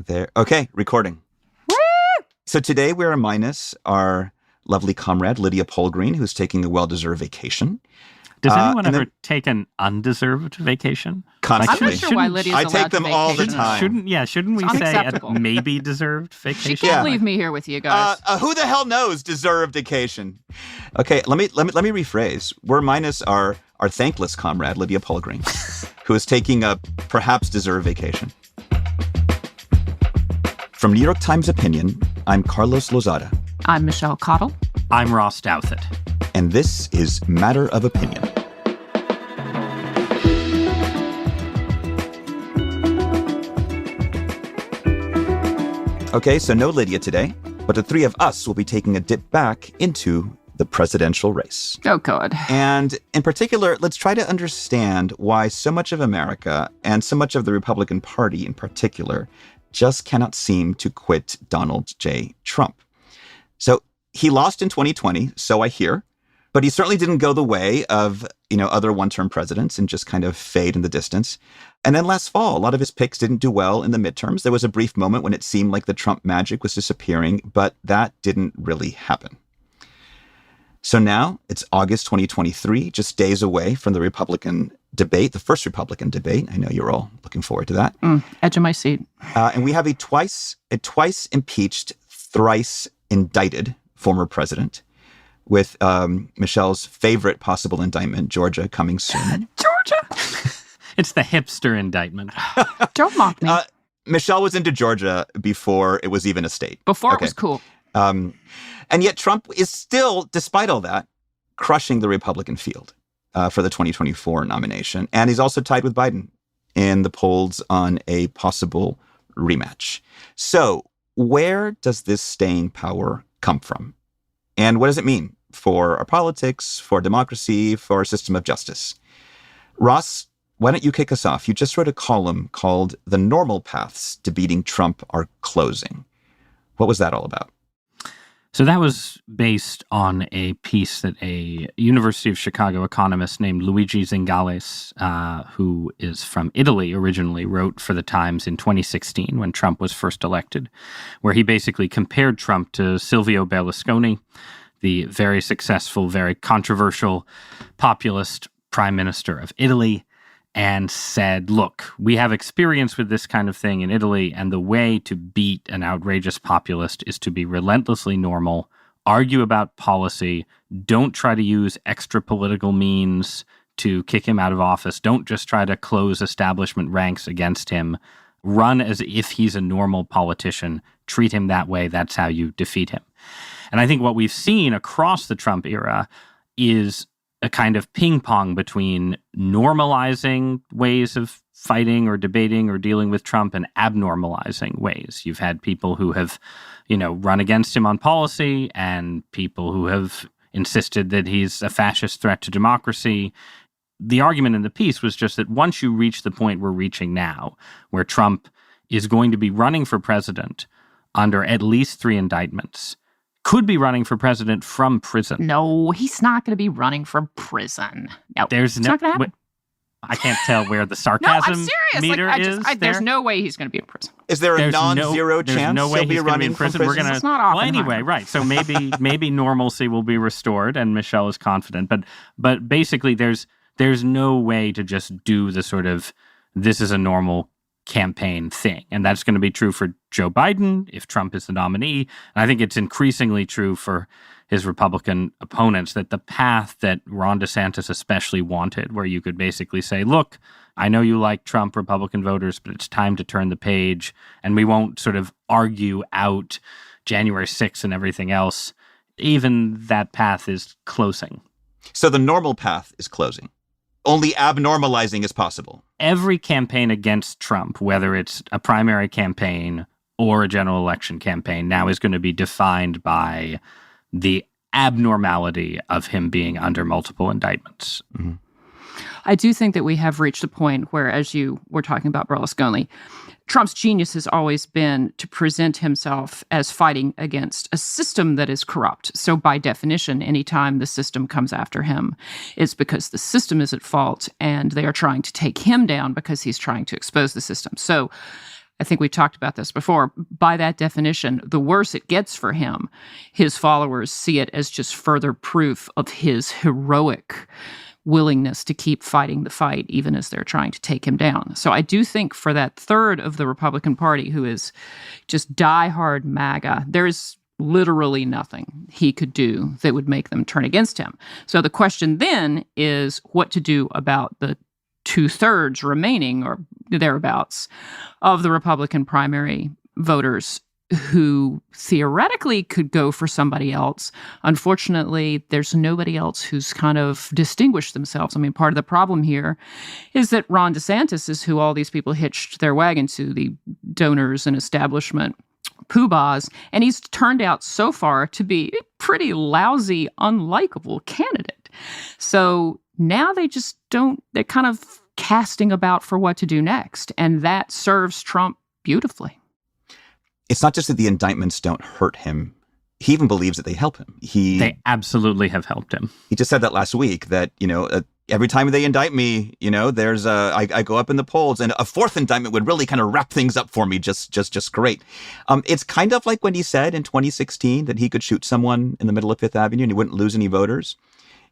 There. Okay, recording. Woo! So today we're minus our lovely comrade, Lydia Polgreen, who's taking a well-deserved vacation. Does anyone ever take an undeserved vacation? Constantly. I'm not sure why Lydia's allowed to I take them all the vacation. time. Shouldn't we say a maybe deserved vacation? She can't leave me here with you guys. Who the hell knows deserved vacation? Okay, let me rephrase. We're minus our thankless comrade, Lydia Polgreen, who is taking a perhaps deserved vacation. From New York Times Opinion, I'm Carlos Lozada. I'm Michelle Cottle. I'm Ross Douthat. And this is Matter of Opinion. Okay, so no Lydia today, but the three of us will be taking a dip back into the presidential race. Oh, God. And in particular, let's try to understand why so much of America, and so much of the Republican Party in particular, just cannot seem to quit Donald J. Trump. So he lost in 2020, so I hear, but he certainly didn't go the way of, other one-term presidents and just kind of fade in the distance. And then last fall, a lot of his picks didn't do well in the midterms. There was a brief moment when it seemed like the Trump magic was disappearing, but that didn't really happen. So now it's August 2023, just days away from the Republican debate, the first Republican debate. I know you're all looking forward to that. Edge of my seat. And we have a twice impeached, thrice indicted former president, with Michelle's favorite possible indictment, Georgia, coming soon. Georgia! It's the hipster indictment. Don't mock me. Michelle was into Georgia before it was even a state. Before it was cool. And yet Trump is still, despite all that, crushing the Republican field for the 2024 nomination. And he's also tied with Biden in the polls on a possible rematch. So where does this staying power come from? And what does it mean for our politics, for democracy, for our system of justice? Ross, why don't you kick us off? You just wrote a column called "The Normal Paths to Beating Trump Are Closing." What was that all about? So that was based on a piece that a University of Chicago economist named Luigi Zingales, who is from Italy originally, wrote for the Times in 2016 when Trump was first elected, where he basically compared Trump to Silvio Berlusconi, the very successful, very controversial populist prime minister of Italy, and said, look, we have experience with this kind of thing in Italy, and the way to beat an outrageous populist is to be relentlessly normal, argue about policy, don't try to use extra political means to kick him out of office, don't just try to close establishment ranks against him, run as if he's a normal politician, treat him that way, that's how you defeat him. And I think what we've seen across the Trump era is a kind of ping pong between normalizing ways of fighting or debating or dealing with Trump and abnormalizing ways. You've had people who have, run against him on policy and people who have insisted that he's a fascist threat to democracy. The argument in the piece was just that once you reach the point we're reaching now, where Trump is going to be running for president under at least 3 indictments, could be running for president from prison. No, he's not going to be running from prison. No, it's not going to happen. I can't tell where the sarcasm meter is. There's no way he's going to be in prison. Is there a non-zero chance there's no way he'll be he's going to be in prison? We're It's not Oppenheimer. Well, anyway, right. So maybe normalcy will be restored, and Michelle is confident. But basically, there's no way to just do the sort of this is a normal campaign thing. And that's going to be true for Joe Biden if Trump is the nominee. And I think it's increasingly true for his Republican opponents that the path that Ron DeSantis especially wanted, where you could basically say, look, I know you like Trump, Republican voters, but it's time to turn the page and we won't sort of argue out January 6th and everything else. Even that path is closing. So the normal path is closing. Only abnormalizing is possible. Every campaign against Trump, whether it's a primary campaign or a general election campaign, now is going to be defined by the abnormality of him being under multiple indictments. Mm-hmm. I do think that we have reached a point where, as you were talking about Berlusconi, Trump's genius has always been to present himself as fighting against a system that is corrupt. So by definition, anytime the system comes after him, it's because the system is at fault and they are trying to take him down because he's trying to expose the system. So I think we talked about this before. By that definition, the worse it gets for him, his followers see it as just further proof of his heroic willingness to keep fighting the fight, even as they're trying to take him down. So I do think for that third of the Republican Party who is just diehard MAGA, there's literally nothing he could do that would make them turn against him. So the question then is what to do about the 2/3 remaining, or thereabouts, of the Republican primary voters who theoretically could go for somebody else. Unfortunately, there's nobody else who's kind of distinguished themselves. I mean, part of the problem here is that Ron DeSantis is who all these people hitched their wagon to, the donors and establishment poobahs, and he's turned out so far to be a pretty lousy, unlikable candidate. So now they're kind of casting about for what to do next, and that serves Trump beautifully. It's not just that the indictments don't hurt him. He even believes that they help him. They absolutely have helped him. He just said that last week, that, every time they indict me, I go up in the polls, and a fourth indictment would really kind of wrap things up for me just great. It's kind of like when he said in 2016 that he could shoot someone in the middle of Fifth Avenue and he wouldn't lose any voters.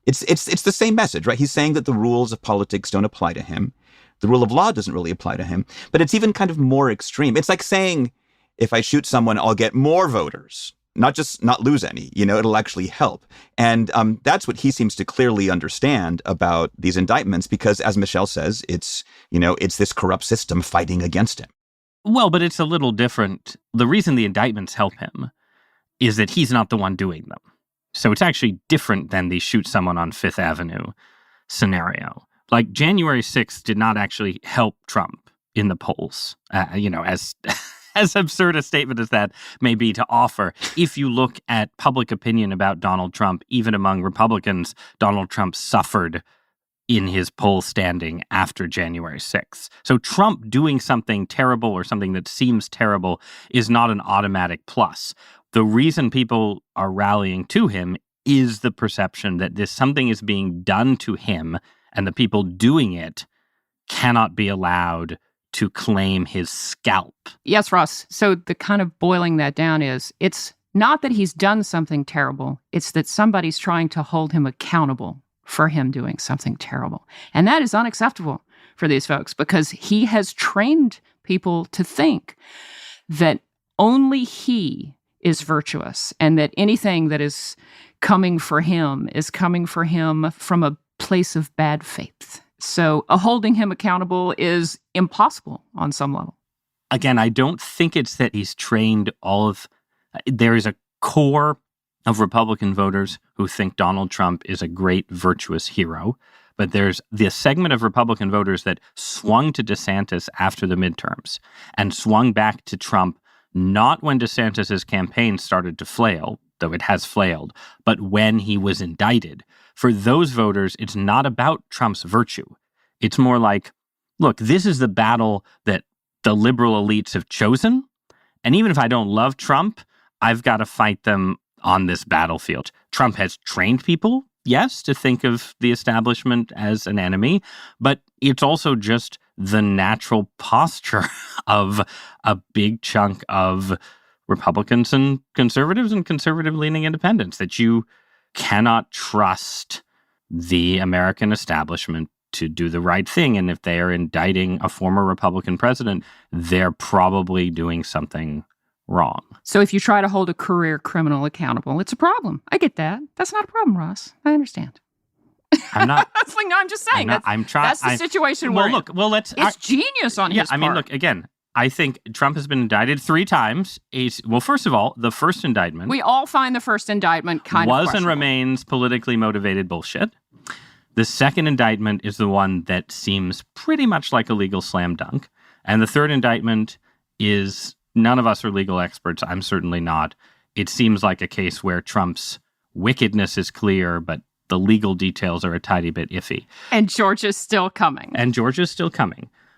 It's the same message, right? He's saying that the rules of politics don't apply to him. The rule of law doesn't really apply to him, but it's even kind of more extreme. It's like saying, if I shoot someone, I'll get more voters, not just not lose any, it'll actually help. And that's what he seems to clearly understand about these indictments, because as Michelle says, it's this corrupt system fighting against him. Well, but it's a little different. The reason the indictments help him is that he's not the one doing them. So it's actually different than the shoot someone on Fifth Avenue scenario. Like January 6th did not actually help Trump in the polls, as absurd a statement as that may be to offer. If you look at public opinion about Donald Trump, even among Republicans, Donald Trump suffered in his poll standing after January 6th. So Trump doing something terrible or something that seems terrible is not an automatic plus. The reason people are rallying to him is the perception that something is being done to him, and the people doing it cannot be allowed to claim his scalp. Yes, Ross. So the kind of boiling that down is, it's not that he's done something terrible. It's that somebody's trying to hold him accountable for him doing something terrible. And that is unacceptable for these folks, because he has trained people to think that only he is virtuous, and that anything that is coming for him is coming for him from a place of bad faith. So holding him accountable is impossible on some level. Again, I don't think it's that he's trained there is a core of Republican voters who think Donald Trump is a great, virtuous hero. But there's the segment of Republican voters that swung to DeSantis after the midterms and swung back to Trump, not when DeSantis's campaign started to flail, though it has flailed, but when he was indicted. For those voters, it's not about Trump's virtue. It's more like, look, this is the battle that the liberal elites have chosen. And even if I don't love Trump, I've got to fight them on this battlefield. Trump has trained people, yes, to think of the establishment as an enemy, but it's also just the natural posture of a big chunk of Republicans and conservative-leaning independents, that you cannot trust the American establishment to do the right thing. And if they are indicting a former Republican president, they're probably doing something wrong. So if you try to hold a career criminal accountable, it's a problem. I get that. That's not a problem, Ross. I understand. I'm not. I'm just saying. That's the situation we're in. It's genius on his part. I mean, look, again, I think Trump has been indicted 3 times. First of all, the first indictment. We all find the first indictment kind of was and remains politically motivated bullshit. The second indictment is the one that seems pretty much like a legal slam dunk. And the third indictment is, none of us are legal experts. I'm certainly not. It seems like a case where Trump's wickedness is clear, but the legal details are a tiny bit iffy. And Georgia's still coming.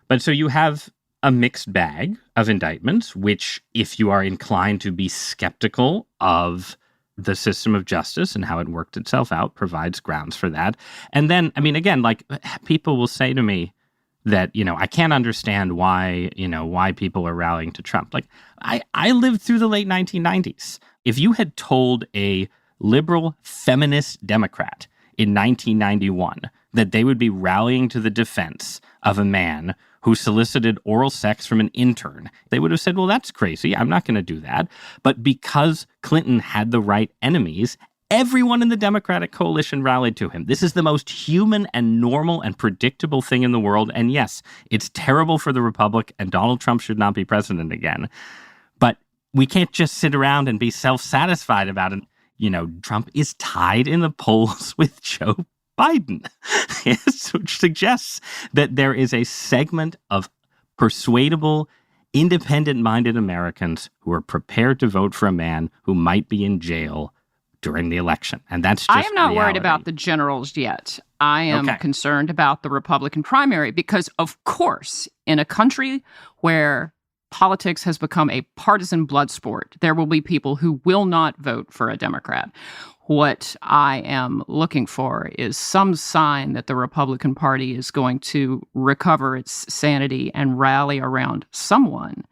But so you have a mixed bag of indictments, which, if you are inclined to be skeptical of the system of justice and how it worked itself out, provides grounds for that. And then, I mean, again, like, people will say to me, that, I can't understand why people are rallying to Trump. Like, I lived through the late 1990s. If you had told a liberal feminist Democrat in 1991 that they would be rallying to the defense of a man who solicited oral sex from an intern, they would have said, well, that's crazy. I'm not going to do that. But because Clinton had the right enemies, everyone in the Democratic coalition rallied to him. This is the most human and normal and predictable thing in the world. And yes, it's terrible for the Republic, and Donald Trump should not be president again. But we can't just sit around and be self-satisfied about it. Trump is tied in the polls with Joe Biden, which suggests that there is a segment of persuadable, independent-minded Americans who are prepared to vote for a man who might be in jail during the election. And that's just I am not reality. worried about the generals yet. I am concerned about the Republican primary because, of course, in a country where politics has become a partisan blood sport, there will be people who will not vote for a Democrat. What I am looking for is some sign that the Republican Party is going to recover its sanity and rally around someone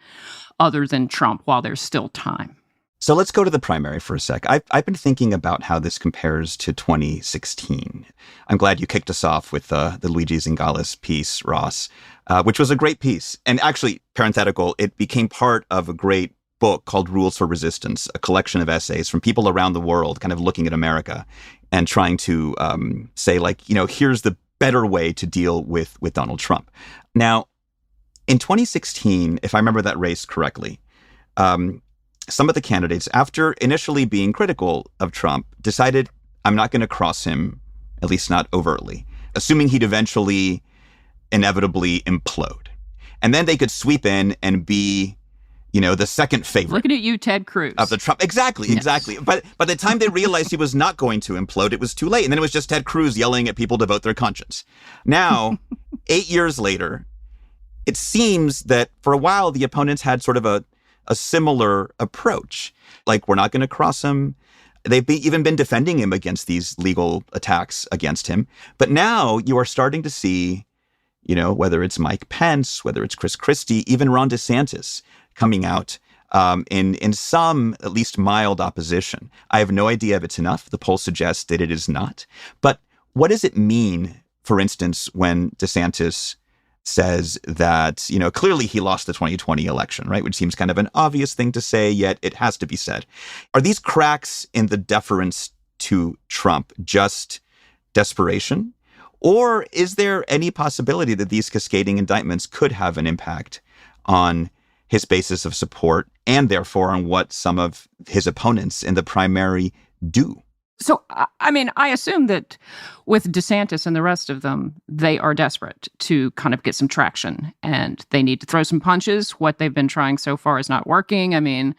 other than Trump while there's still time. So let's go to the primary for a sec. I've been thinking about how this compares to 2016. I'm glad you kicked us off with the Luigi Zingales piece, Ross, which was a great piece. And actually, parenthetical, it became part of a great book called Rules for Resistance, a collection of essays from people around the world kind of looking at America and trying to say, like, here's the better way to deal with Donald Trump. Now, in 2016, if I remember that race correctly, some of the candidates, after initially being critical of Trump, decided, I'm not going to cross him, at least not overtly, assuming he'd eventually, inevitably implode. And then they could sweep in and be, the second favorite. Looking at you, Ted Cruz. Of the Trump. Exactly. But by the time they realized he was not going to implode, it was too late. And then it was just Ted Cruz yelling at people to vote their conscience. Now, 8 years later, it seems that for a while, the opponents had sort of a similar approach. Like, we're not going to cross him. They've even been defending him against these legal attacks against him. But now you are starting to see, whether it's Mike Pence, whether it's Chris Christie, even Ron DeSantis coming out in some, at least mild opposition. I have no idea if it's enough. The polls suggest that it is not. But what does it mean, for instance, when DeSantis says that, clearly he lost the 2020 election, right? Which seems kind of an obvious thing to say, yet it has to be said. Are these cracks in the deference to Trump just desperation? Or is there any possibility that these cascading indictments could have an impact on his basis of support and therefore on what some of his opponents in the primary do? So, I assume that with DeSantis and the rest of them, they are desperate to kind of get some traction and they need to throw some punches. What they've been trying so far is not working. You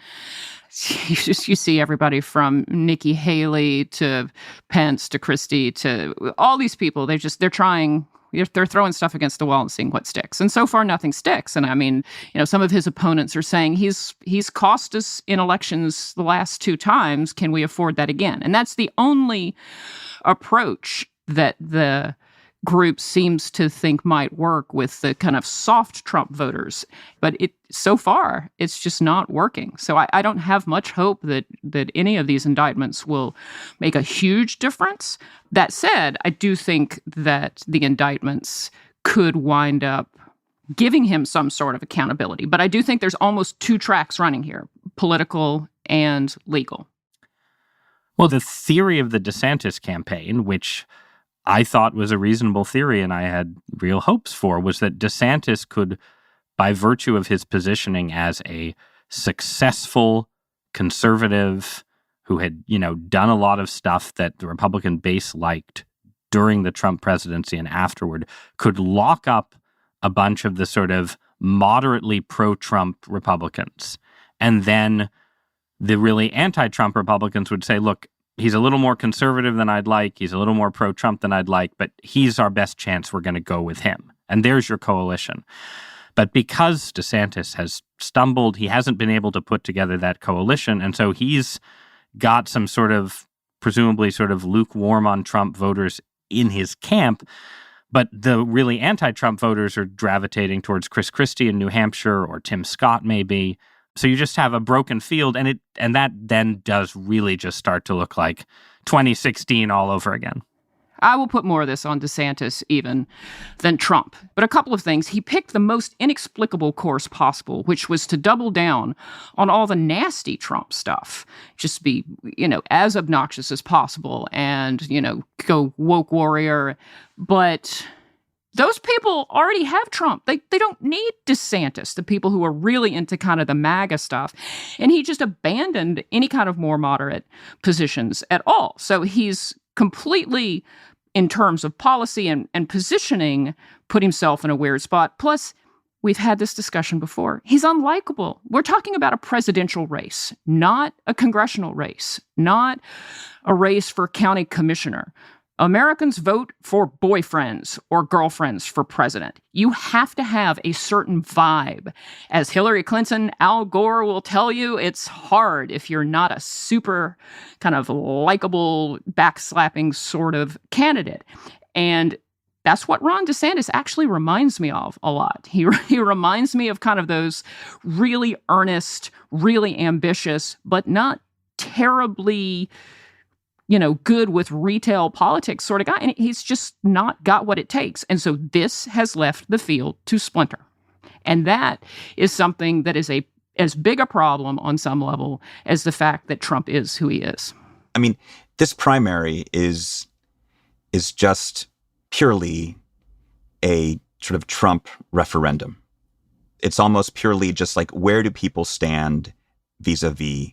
see everybody from Nikki Haley to Pence to Christie to all these people. They're trying. They're throwing stuff against the wall and seeing what sticks. And so far, nothing sticks. And some of his opponents are saying he's cost us in elections the last 2 times. Can we afford that again? And that's the only approach that the group seems to think might work with the kind of soft Trump voters. But so far, it's just not working. So I don't have much hope that any of these indictments will make a huge difference. That said, I do think that the indictments could wind up giving him some sort of accountability. But I do think there's almost 2 tracks running here, political and legal. Well, the theory of the DeSantis campaign, which I thought was a reasonable theory and I had real hopes for, was that DeSantis could, by virtue of his positioning as a successful conservative who had, done a lot of stuff that the Republican base liked during the Trump presidency and afterward, could lock up a bunch of the sort of moderately pro-Trump Republicans. And then the really anti-Trump Republicans would say, look, he's a little more conservative than I'd like. He's a little more pro-Trump than I'd like, but he's our best chance. We're going to go with him. And there's your coalition. But because DeSantis has stumbled, he hasn't been able to put together that coalition. And so he's got some sort of, presumably sort of lukewarm on Trump voters in his camp. But the really anti-Trump voters are gravitating towards Chris Christie in New Hampshire, or Tim Scott maybe. So you just have a broken field, and that then does really just start to look like 2016 all over again. I will put more of this on DeSantis even than Trump. But a couple of things. He picked the most inexplicable course possible, which was to double down on all the nasty Trump stuff. Just be, as obnoxious as possible and, go woke warrior. But those people already have Trump. They don't need DeSantis, the people who are really into kind of the MAGA stuff. And he just abandoned any kind of more moderate positions at all. So he's completely, in terms of policy and positioning, put himself in a weird spot. Plus, we've had this discussion before. He's unlikable. We're talking about a presidential race, not a congressional race, not a race for county commissioner. Americans vote for boyfriends or girlfriends for president. You have to have a certain vibe. As Hillary Clinton, Al Gore will tell you, it's hard if you're not a super kind of likable, backslapping sort of candidate. And that's what Ron DeSantis actually reminds me of a lot. He reminds me of kind of those really earnest, really ambitious, but not terribly good with retail politics sort of guy. And he's just not got what it takes. And so this has left the field to splinter. And that is something that is as big a problem on some level as the fact that Trump is who he is. I mean, this primary is just purely a sort of Trump referendum. It's almost purely just like, where do people stand vis-a-vis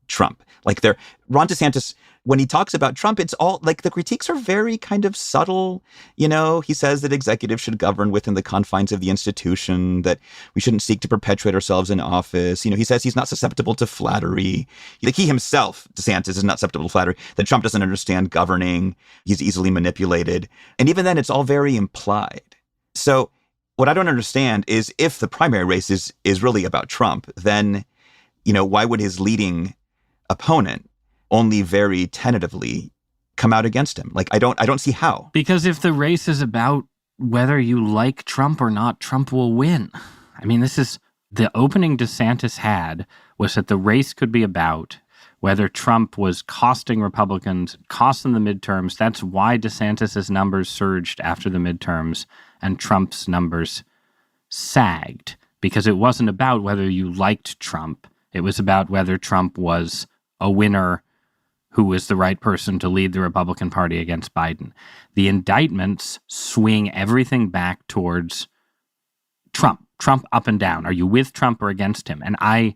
Trump? Like Ron DeSantis, when he talks about Trump, it's all like the critiques are very kind of subtle. He says that executives should govern within the confines of the institution, that we shouldn't seek to perpetuate ourselves in office. He says he's not susceptible to flattery. Like he himself, DeSantis, is not susceptible to flattery, that Trump doesn't understand governing. He's easily manipulated. And even then, it's all very implied. So what I don't understand is, if the primary race is really about Trump, then, why would his leading opponent only very tentatively come out against him? Like, I don't see how. Because if the race is about whether you like Trump or not, Trump will win. I mean, this is the opening DeSantis had, was that the race could be about whether Trump was costing Republicans, costing the midterms. That's why DeSantis's numbers surged after the midterms and Trump's numbers sagged, because it wasn't about whether you liked Trump. It was about whether Trump was a winner who was the right person to lead the Republican Party against Biden. The indictments swing everything back towards Trump up and down. Are you with Trump or against him? And I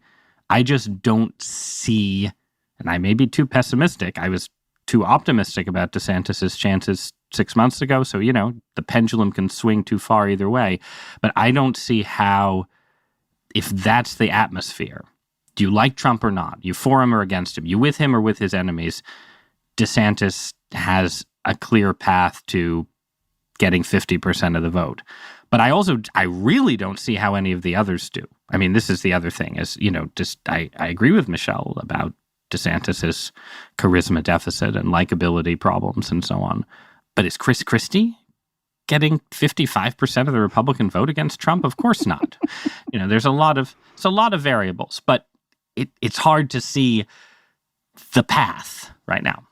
just don't see, and I may be too pessimistic. I was too optimistic about DeSantis's chances 6 months ago. So, the pendulum can swing too far either way. But I don't see how, if that's the atmosphere, do you like Trump or not? You for him or against him? You with him or with his enemies? DeSantis has a clear path to getting 50% of the vote. But I really don't see how any of the others do. I mean, this is the other thing, is, I agree with Michelle about DeSantis's charisma deficit and likability problems and so on. But is Chris Christie getting 55% of the Republican vote against Trump? Of course not. There's a lot of variables, but it's hard to see the path right now.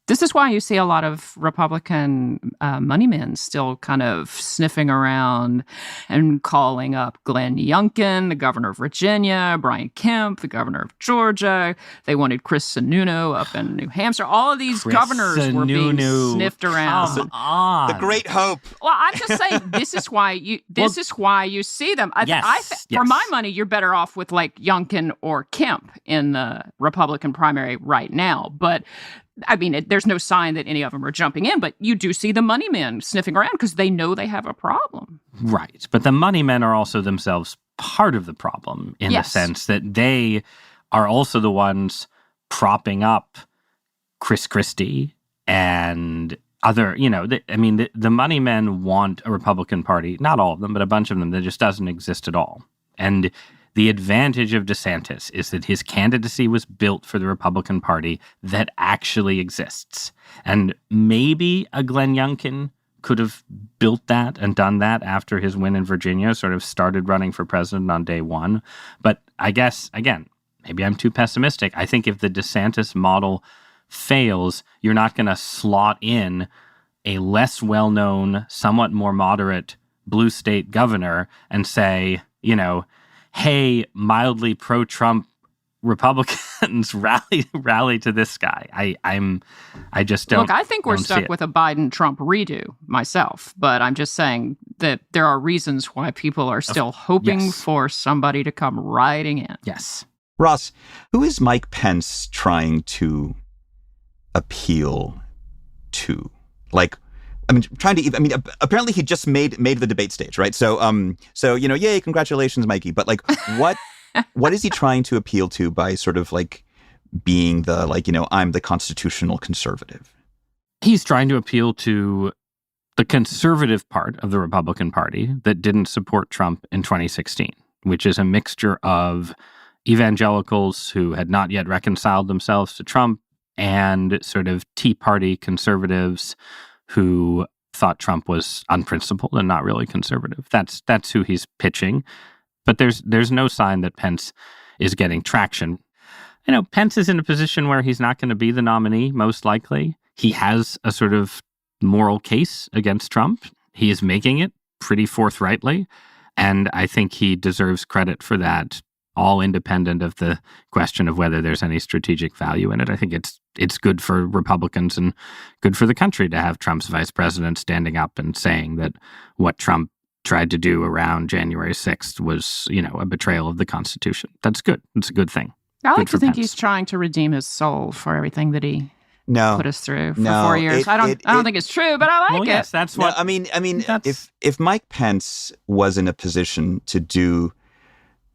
This is why you see a lot of Republican money men still kind of sniffing around and calling up Glenn Youngkin, the governor of Virginia, Brian Kemp, the governor of Georgia. They wanted Chris Sununu up in New Hampshire. All of these governors were being sniffed around. Come on. The great hope. Well, I'm just saying, this is why you see them. For my money, you're better off with like Youngkin or Kemp in the Republican primary right now. But I mean, there's no sign that any of them are jumping in, but you do see the money men sniffing around because they know they have a problem. Right. But the money men are also themselves part of the problem in the sense that they are also the ones propping up Chris Christie and other, the money men want a Republican Party, not all of them, but a bunch of them that just doesn't exist at all. And the advantage of DeSantis is that his candidacy was built for the Republican Party that actually exists. And maybe a Glenn Youngkin could have built that and done that after his win in Virginia, sort of started running for president on day one. But I guess, again, maybe I'm too pessimistic. I think if the DeSantis model fails, you're not going to slot in a less well-known, somewhat more moderate blue state governor and say, hey, mildly pro-Trump Republicans rally to this guy. I just don't. Look, I think we're stuck with a Biden-Trump redo myself, but I'm just saying that there are reasons why people are still hoping for somebody to come riding in. Yes. Ross, who is Mike Pence trying to appeal to? Apparently he just made the debate stage, right? So yay, congratulations, Mikey. But what is he trying to appeal to by sort of being I'm the constitutional conservative? He's trying to appeal to the conservative part of the Republican Party that didn't support Trump in 2016, which is a mixture of evangelicals who had not yet reconciled themselves to Trump and sort of Tea Party conservatives who thought Trump was unprincipled and not really conservative. That's who he's pitching. But there's no sign that Pence is getting traction. Pence is in a position where he's not going to be the nominee, most likely. He has a sort of moral case against Trump. He is making it pretty forthrightly. And I think he deserves credit for that, all independent of the question of whether there's any strategic value in it. I think it's good for Republicans and good for the country to have Trump's vice president standing up and saying that what Trump tried to do around January 6th was, a betrayal of the Constitution. That's good. It's a good thing. I like to think he's trying to redeem his soul for everything that he put us through for 4 years. I don't think it's true, but I like it. Yes, that's what. If Mike Pence was in a position to do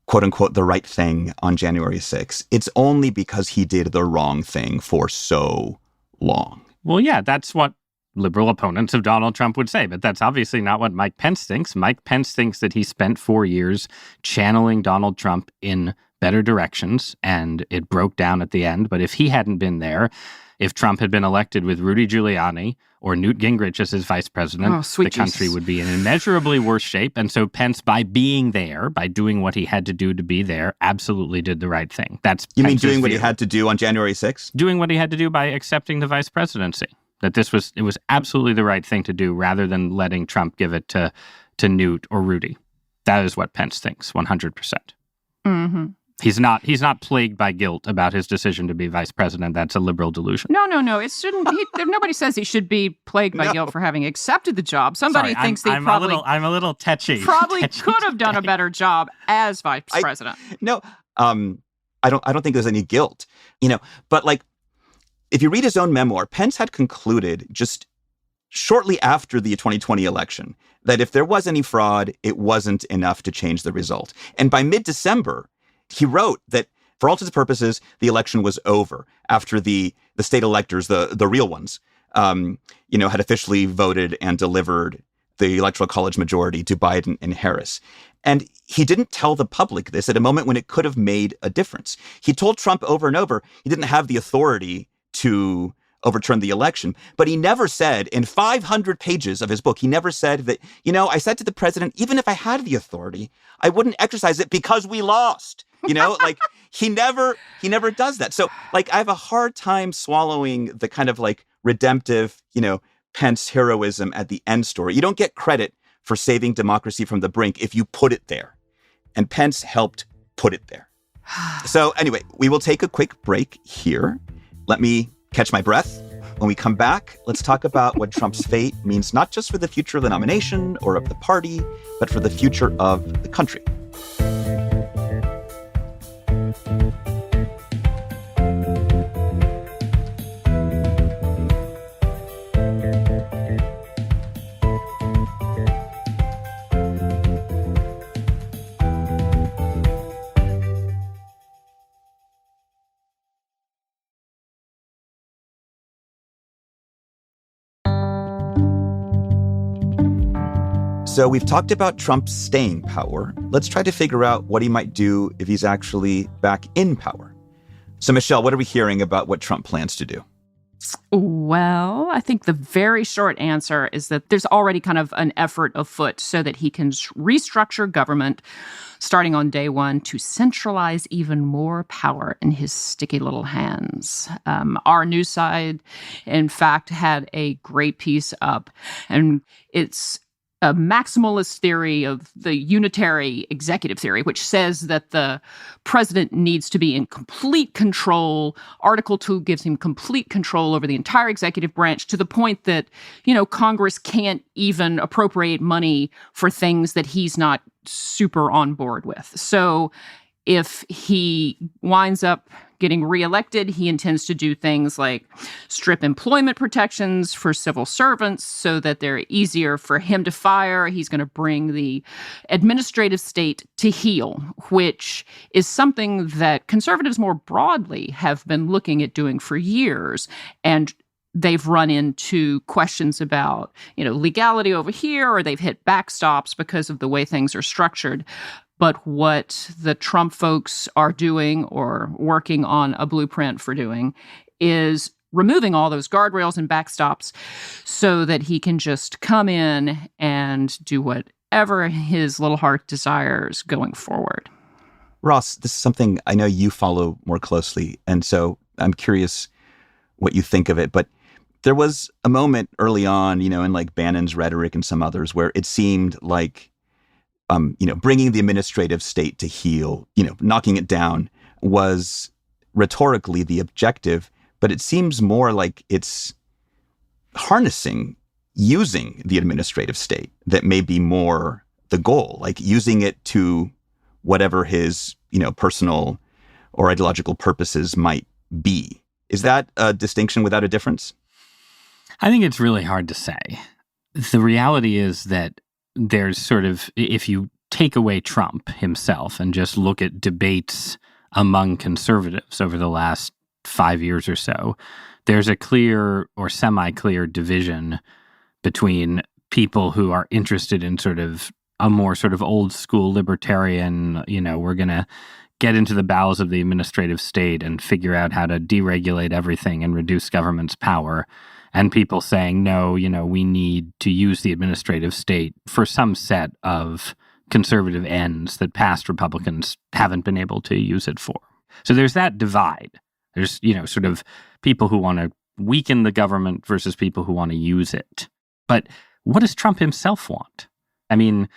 quote unquote the right thing on January 6th, it's only because he did the wrong thing for so long. Well, yeah, that's what liberal opponents of Donald Trump would say, but that's obviously not what Mike Pence thinks. Mike Pence thinks that he spent 4 years channeling Donald Trump in better directions, and it broke down at the end. But if he hadn't been there, if Trump had been elected with Rudy Giuliani or Newt Gingrich as his vice president, the country would be in immeasurably worse shape. And so Pence, by being there, by doing what he had to do to be there, absolutely did the right thing. You mean doing what he had to do on January 6th? Doing what he had to do by accepting the vice presidency. That it was absolutely the right thing to do rather than letting Trump give it to Newt or Rudy. That is what Pence thinks, 100%. Mm-hmm. He's not plagued by guilt about his decision to be vice president. That's a liberal delusion. No. It shouldn't. Nobody says he should be plagued by guilt for having accepted the job. Somebody thinks I'm a little tetchy. Probably could have done a better job as vice president. I don't think there's any guilt. But if you read his own memoir, Pence had concluded just shortly after the 2020 election that if there was any fraud, it wasn't enough to change the result. And by mid-December, he wrote that for all intents and purposes, the election was over after the state electors, the real ones, had officially voted and delivered the Electoral College majority to Biden and Harris. And he didn't tell the public this at a moment when it could have made a difference. He told Trump over and over he didn't have the authority to overturn the election. But he never said, in 500 pages of his book, he never said that, I said to the president, even if I had the authority, I wouldn't exercise it because we lost. He never does that. So I have a hard time swallowing the kind of redemptive, Pence heroism at the end story. You don't get credit for saving democracy from the brink if you put it there. And Pence helped put it there. So anyway, we will take a quick break here. Let me catch my breath. When we come back, let's talk about what Trump's fate means, not just for the future of the nomination or of the party, but for the future of the country. So we've talked about Trump's staying power. Let's try to figure out what he might do if he's actually back in power. So Michelle, what are we hearing about what Trump plans to do? Well, I think the very short answer is that there's already kind of an effort afoot so that he can restructure government starting on day one to centralize even more power in his sticky little hands. Our news side, in fact, had a great piece up, and it's a maximalist theory of the unitary executive theory, which says that the president needs to be in complete control. Article 2 gives him complete control over the entire executive branch to the point that, Congress can't even appropriate money for things that he's not super on board with. So if he winds up getting reelected, he intends to do things like strip employment protections for civil servants so that they're easier for him to fire. He's going to bring the administrative state to heel, which is something that conservatives more broadly have been looking at doing for years. And they've run into questions about, legality over here, or they've hit backstops because of the way things are structured. But what the Trump folks are doing or working on a blueprint for doing is removing all those guardrails and backstops so that he can just come in and do whatever his little heart desires going forward. Ross, this is something I know you follow more closely, and so I'm curious what you think of it. But there was a moment early on, in like Bannon's rhetoric and some others, where it seemed like bringing the administrative state to heel, knocking it down was rhetorically the objective, but it seems more like it's using the administrative state that may be more the goal, like using it to whatever his, personal or ideological purposes might be. Is that a distinction without a difference? I think it's really hard to say. The reality is that there's sort of, if you take away Trump himself and just look at debates among conservatives over the last 5 years or so, there's a clear or semi-clear division between people who are interested in sort of a more sort of old school libertarian, we're going to get into the bowels of the administrative state and figure out how to deregulate everything and reduce government's power. And people saying, no, we need to use the administrative state for some set of conservative ends that past Republicans haven't been able to use it for. So there's that divide. There's, sort of people who want to weaken the government versus people who want to use it. But what does Trump himself want? I mean,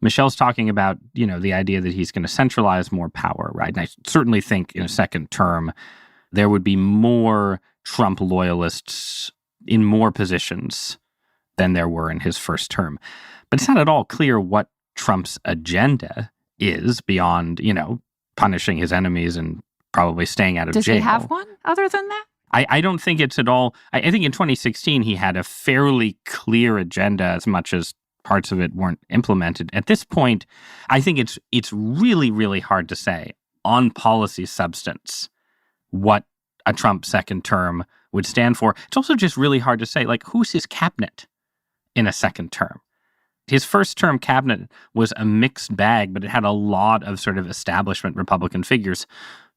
Michelle's talking about, the idea that he's going to centralize more power, right? And I certainly think in a second term, there would be more Trump loyalists in more positions than there were in his first term. But it's not at all clear what Trump's agenda is beyond, punishing his enemies and probably staying out of jail. Does he have one other than that? I don't think it's at all. I think in 2016 he had a fairly clear agenda, as much as parts of it weren't implemented. At this point, I think it's really, really hard to say on policy substance what a Trump second term would stand for. It's also just really hard to say, like, who's his cabinet in a second term? His first term cabinet was a mixed bag, but it had a lot of sort of establishment Republican figures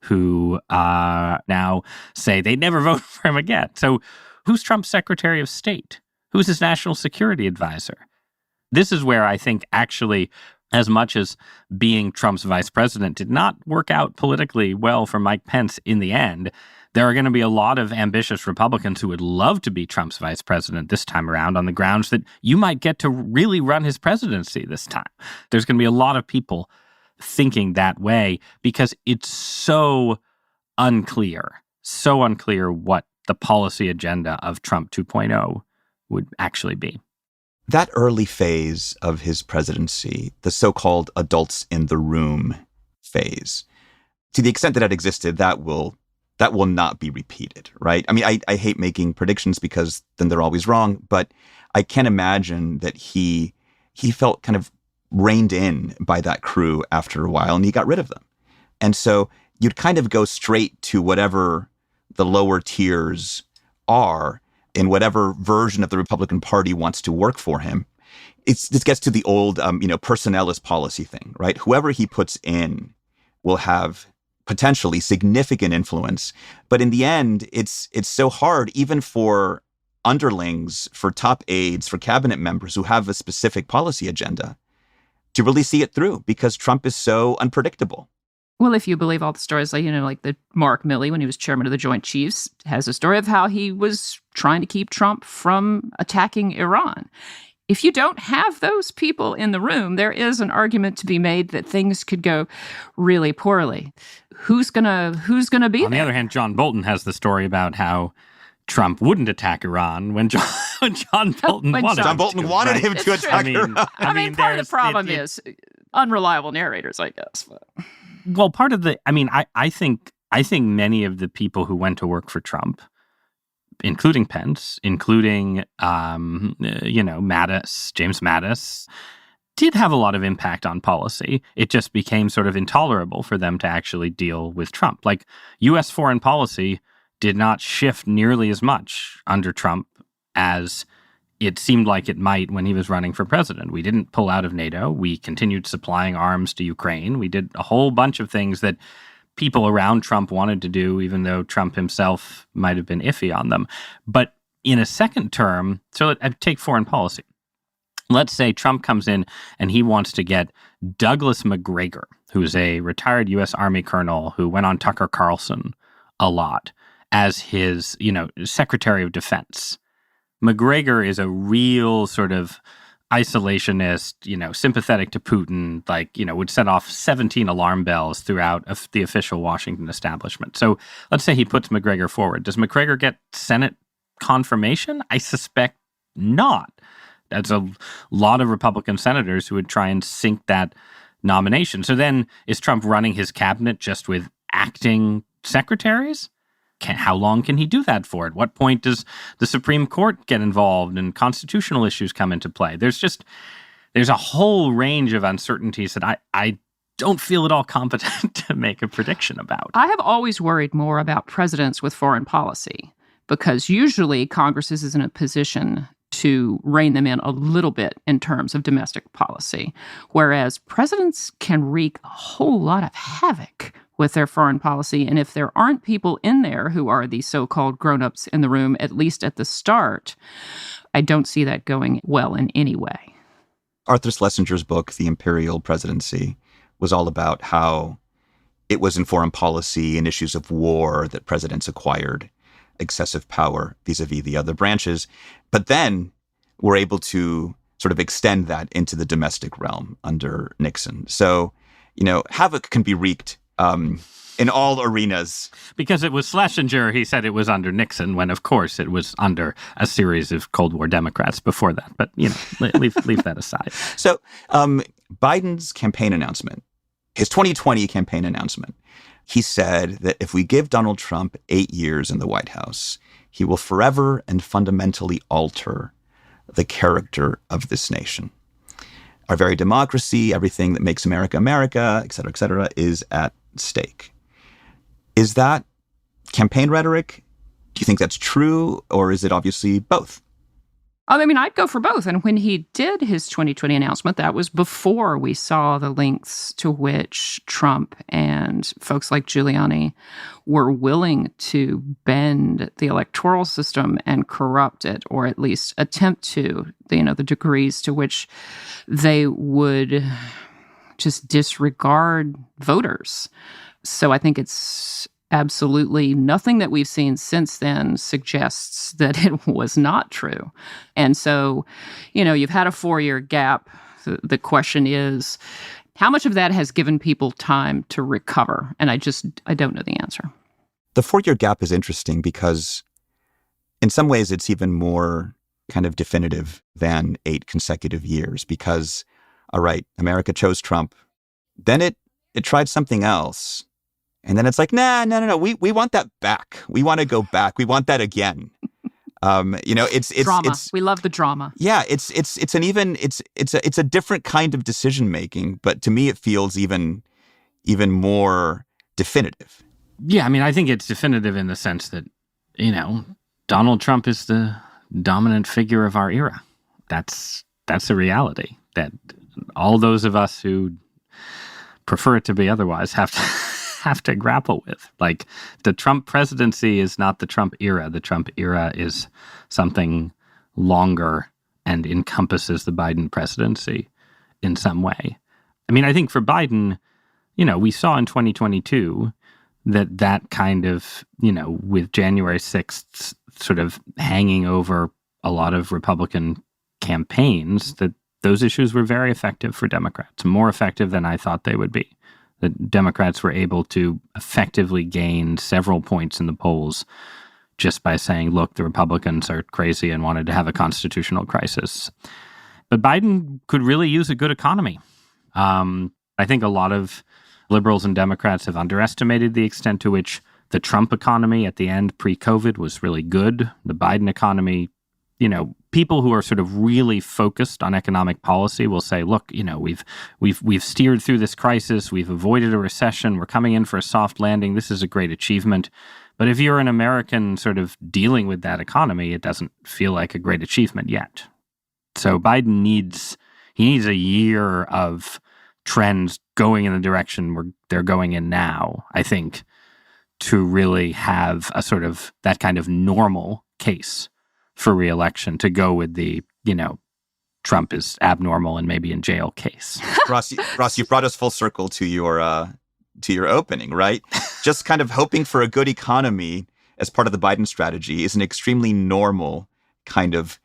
who now say they'd never vote for him again. So who's Trump's Secretary of State? Who's his national security advisor? This is where I think actually, as much as being Trump's vice president did not work out politically well for Mike Pence in the end, there are going to be a lot of ambitious Republicans who would love to be Trump's vice president this time around on the grounds that you might get to really run his presidency this time. There's going to be a lot of people thinking that way because it's so unclear what the policy agenda of Trump 2.0 would actually be. That early phase of his presidency, the so-called adults in the room phase, to the extent that it existed, that will not be repeated, right? I mean, I hate making predictions because then they're always wrong, but I can imagine that he felt kind of reined in by that crew after a while, and he got rid of them. And so you'd kind of go straight to whatever the lower tiers are in whatever version of the Republican Party wants to work for him. This gets to the old, personnel is policy thing, right? Whoever he puts in will have potentially significant influence. But in the end, it's so hard, even for underlings, for top aides, for cabinet members who have a specific policy agenda, to really see it through because Trump is so unpredictable. Well, if you believe all the stories, like the Mark Milley, when he was chairman of the Joint Chiefs, has a story of how he was trying to keep Trump from attacking Iran. If you don't have those people in the room, there is an argument to be made that things could go really poorly. Who's gonna be there? On the other hand, John Bolton has the story about how Trump wouldn't attack Iran when John Bolton wanted John Bolton wanted him to attack Iran. I mean, part of the problem is unreliable narrators, I guess. But. Well, part of the, I think many of the people who went to work for Trump, including Pence, including, Mattis, James Mattis, did have a lot of impact on policy. It just became sort of intolerable for them to actually deal with Trump. Like, U.S. foreign policy did not shift nearly as much under Trump as it seemed like it might when he was running for president. We didn't pull out of NATO. We continued supplying arms to Ukraine. We did a whole bunch of things that people around Trump wanted to do, even though Trump himself might have been iffy on them. But in a second term, so take foreign policy. Let's say Trump comes in and he wants to get Douglas McGregor, who's a retired U.S. Army colonel who went on Tucker Carlson a lot, as his, Secretary of Defense. McGregor is a real sort of isolationist, sympathetic to Putin, would set off 17 alarm bells throughout the official Washington establishment. So let's say he puts McGregor forward. Does McGregor get Senate confirmation? I suspect not. That's a lot of Republican senators who would try and sink that nomination. So then is Trump running his cabinet just with acting secretaries? How long can he do that for? At what point does the Supreme Court get involved and constitutional issues come into play? There's a whole range of uncertainties that I don't feel at all competent to make a prediction about. I have always worried more about presidents with foreign policy because usually Congress is in a position to rein them in a little bit in terms of domestic policy, whereas presidents can wreak a whole lot of havoc with their foreign policy. And if there aren't people in there who are the so-called grown-ups in the room, at least at the start, I don't see that going well in any way. Arthur Schlesinger's book, The Imperial Presidency, was all about how it was in foreign policy and issues of war that presidents acquired excessive power vis-a-vis the other branches, but then were able to sort of extend that into the domestic realm under Nixon. So, havoc can be wreaked in all arenas. Because it was Schlesinger, he said it was under Nixon, when of course it was under a series of Cold War Democrats before that. But, leave that aside. So Biden's campaign announcement, his 2020 campaign announcement, he said that if we give Donald Trump 8 years in the White House, he will forever and fundamentally alter the character of this nation. Our very democracy, everything that makes America, America, et cetera, is at stake. Is that campaign rhetoric? Do you think that's true, or is it obviously both? I'd go for both. And when he did his 2020 announcement, that was before we saw the lengths to which Trump and folks like Giuliani were willing to bend the electoral system and corrupt it, or at least attempt to, the degrees to which they would just disregard voters. So I think it's absolutely nothing that we've seen since then suggests that it was not true. And so, you've had a 4-year gap. The question is, how much of that has given people time to recover? And I don't know the answer. The 4-year gap is interesting because in some ways it's even more kind of definitive than 8 consecutive years because, all right, America chose Trump. Then it tried something else. And then it's like, no. We want that back. We want to go back. We want that again. It's drama. It's, we love the drama. Yeah, it's a different kind of decision making, but to me it feels even more definitive. Yeah, I think it's definitive in the sense that Donald Trump is the dominant figure of our era. That's a reality that all those of us who prefer it to be otherwise have have to grapple with. Like, the Trump presidency is not the Trump era. The Trump era is something longer and encompasses the Biden presidency in some way. I mean, I think for Biden, we saw in 2022 that kind of, with January 6th sort of hanging over a lot of Republican campaigns, that those issues were very effective for Democrats, more effective than I thought they would be. The Democrats were able to effectively gain several points in the polls just by saying, look, the Republicans are crazy and wanted to have a constitutional crisis. But Biden could really use a good economy. I think a lot of liberals and Democrats have underestimated the extent to which the Trump economy at the end, pre-COVID, was really good. The Biden economy, people who are sort of really focused on economic policy will say, look, we've steered through this crisis. We've avoided a recession. We're coming in for a soft landing. This is a great achievement. But if you're an American sort of dealing with that economy, it doesn't feel like a great achievement yet. So Biden needs a year of trends going in the direction where they're going in now, I think, to really have a sort of that kind of normal case for re-election, to go with the, Trump is abnormal and maybe in jail case. Ross, you brought us full circle to your opening, right? Just kind of hoping for a good economy as part of the Biden strategy is an extremely normal kind of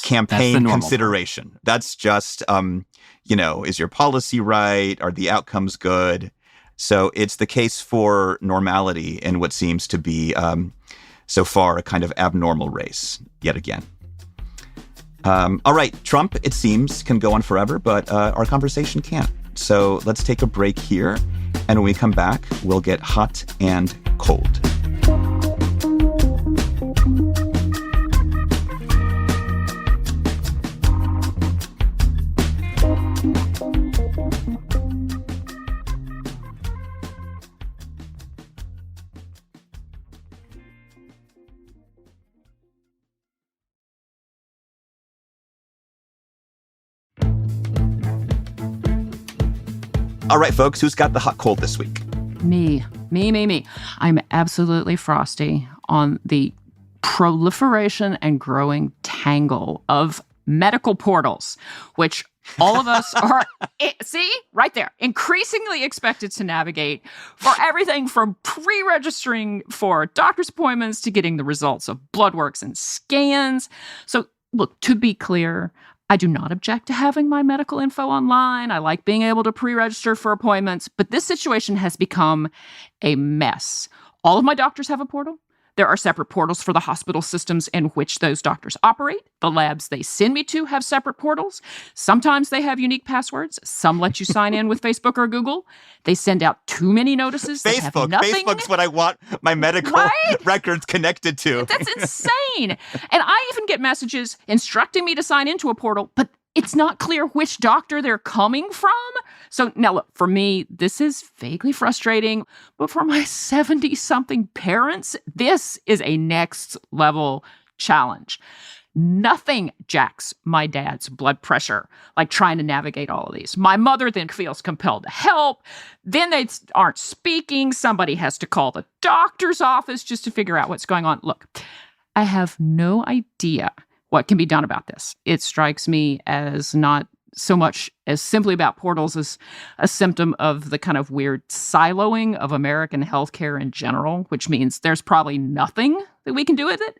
campaign consideration. Part. That's just, is your policy right? Are the outcomes good? So it's the case for normality in what seems to be, so far, a kind of abnormal race, yet again. All right, Trump, it seems, can go on forever, but our conversation can't. So let's take a break here. And when we come back, we'll get hot and cold. All right, folks, who's got the hot cold this week? Me. I'm absolutely frosty on the proliferation and growing tangle of medical portals, which all of us are, see, right there, increasingly expected to navigate for everything from pre-registering for doctor's appointments to getting the results of blood works and scans. So, look, to be clear, I do not object to having my medical info online. I like being able to pre-register for appointments, but this situation has become a mess. All of my doctors have a portal. There are separate portals for the hospital systems in which those doctors operate. The labs they send me to have separate portals. Sometimes they have unique passwords. Some let you sign in with Facebook or Google. They send out too many notices that have nothing. Facebook's what I want my medical records connected to. That's insane. And I even get messages instructing me to sign into a portal, but it's not clear which doctor they're coming from. So now look, for me, this is vaguely frustrating, but for my 70-something parents, this is a next level challenge. Nothing jacks my dad's blood pressure, like trying to navigate all of these. My mother then feels compelled to help. Then they aren't speaking. Somebody has to call the doctor's office just to figure out what's going on. Look, I have no idea what can be done about this. It strikes me as not so much as simply about portals as a symptom of the kind of weird siloing of American healthcare in general, which means there's probably nothing that we can do with it.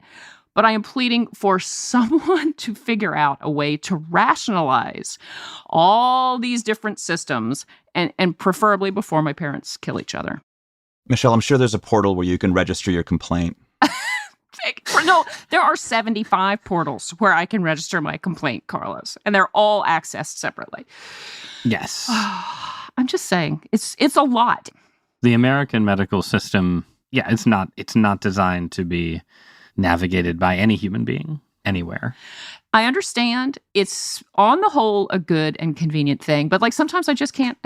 But I am pleading for someone to figure out a way to rationalize all these different systems, and preferably before my parents kill each other. Michelle, I'm sure there's a portal where you can register your complaint. No, there are 75 portals where I can register my complaint, Carlos, and they're all accessed separately. Yes. I'm just saying, it's a lot. The American medical system, it's not designed to be navigated by any human being anywhere. I understand it's on the whole a good and convenient thing, but like sometimes I just can't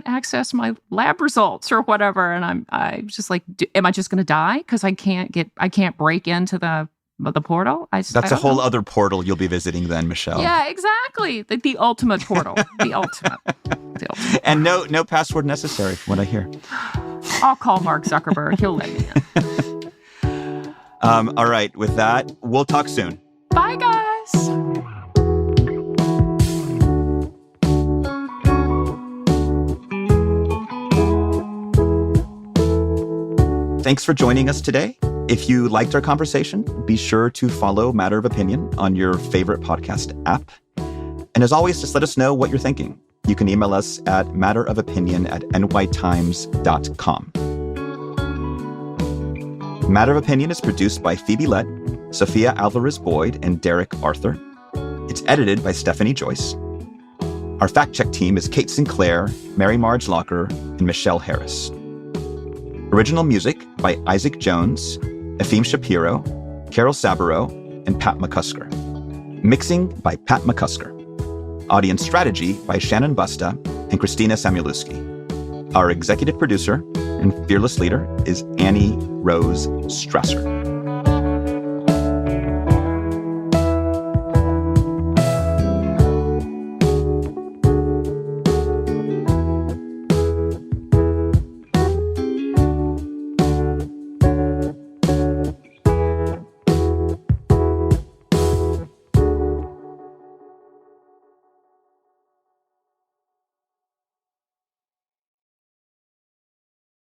access my lab results or whatever, and I'm just like, am I just going to die because I can't break into the portal? That's a whole other portal you'll be visiting then, Michelle. Yeah, exactly. The ultimate portal. The ultimate. And no password necessary, from what I hear. I'll call Mark Zuckerberg. He'll let me in. All right. With that, we'll talk soon. Bye, guys. Thanks for joining us today. If you liked our conversation, be sure to follow Matter of Opinion on your favorite podcast app. And as always, just let us know what you're thinking. You can email us at matterofopinion@nytimes.com. Matter of Opinion is produced by Phoebe Lett, Sophia Alvarez-Boyd, and Derek Arthur. It's edited by Stephanie Joyce. Our fact-check team is Kate Sinclair, Mary Marge Locker, and Michelle Harris. Original music by Isaac Jones, Efim Shapiro, Carol Saburo, and Pat McCusker. Mixing by Pat McCusker. Audience strategy by Shannon Busta and Christina Samuelewski. Our executive producer and fearless leader is Annie Rose Strasser.